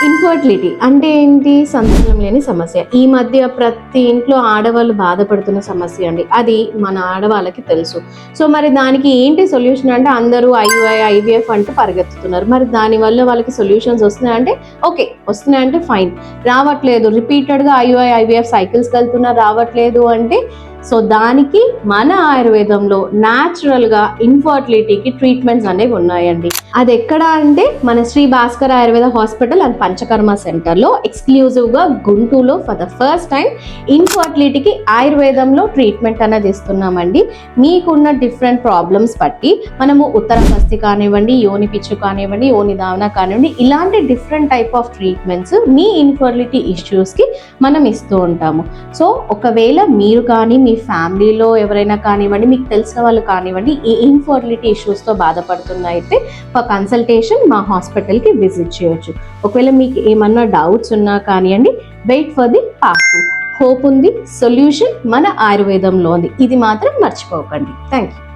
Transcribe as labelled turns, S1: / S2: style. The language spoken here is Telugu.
S1: ఇన్ఫర్టిలిటీ అంటే ఏంటి? సంతానం లేని సమస్య. ఈ మధ్య ప్రతి ఇంట్లో ఆడవాళ్ళు బాధపడుతున్న సమస్య అండి. అది మన ఆడవాళ్ళకి తెలుసు. సో మరి దానికి ఏంటి సొల్యూషన్ అంటే అందరూ ఐవీఎఫ్ అంటూ పరిగెత్తుతున్నారు. మరి దానివల్ల వాళ్ళకి సొల్యూషన్స్ వస్తున్నాయంటే ఓకే, వస్తున్నాయంటే ఫైన్. రావట్లేదు, రిపీటెడ్గా ఐవీఎఫ్ సైకిల్స్కి వెళ్తున్నా రావట్లేదు అంటే సో దానికి మన ఆయుర్వేదంలో న్యాచురల్గా ఇన్ఫర్టిలిటీకి ట్రీట్మెంట్స్ అనేవి ఉన్నాయండి. అది ఎక్కడ అంటే మన శ్రీ భాస్కర్ ఆయుర్వేద హాస్పిటల్ అండ్ పంచకర్మ సెంటర్లో ఎక్స్క్లూజివ్గా గుంటూరులో ఫర్ ద ఫస్ట్ టైం ఇన్ఫర్టిలిటీకి ఆయుర్వేదంలో ట్రీట్మెంట్ అనేది ఇస్తున్నామండి. మీకున్న డిఫరెంట్ ప్రాబ్లమ్స్ బట్టి మనము ఉత్తరహస్తి కానివ్వండి, యోని పిచ్చు కానివ్వండి, యోని దావన కానివ్వండి, ఇలాంటి డిఫరెంట్ టైప్ ఆఫ్ ట్రీట్మెంట్స్ మీ ఇన్ఫర్టిలిటీ ఇష్యూస్కి మనం ఇస్తూ ఉంటాము. సో ఒకవేళ మీరు కానీ మీ ఫ్యామిలీలో ఎవరైనా కానివ్వండి, మీకు తెలిసిన వాళ్ళు కానివ్వండి ఈ ఇన్ఫర్టిలిటీ ఇష్యూస్తో బాధపడుతున్నైతే ఫర్ కన్సల్టేషన్ మా హాస్పిటల్కి విజిట్ చేయొచ్చు. ఒకవేళ మీకు ఏమన్నా డౌట్స్ ఉన్నా కానివ్వండి, wait for the part 2. Hope ఉంది, సొల్యూషన్ మన ఆయుర్వేదంలో ఉంది. ఇది మాత్రం మర్చిపోకండి. Thank you.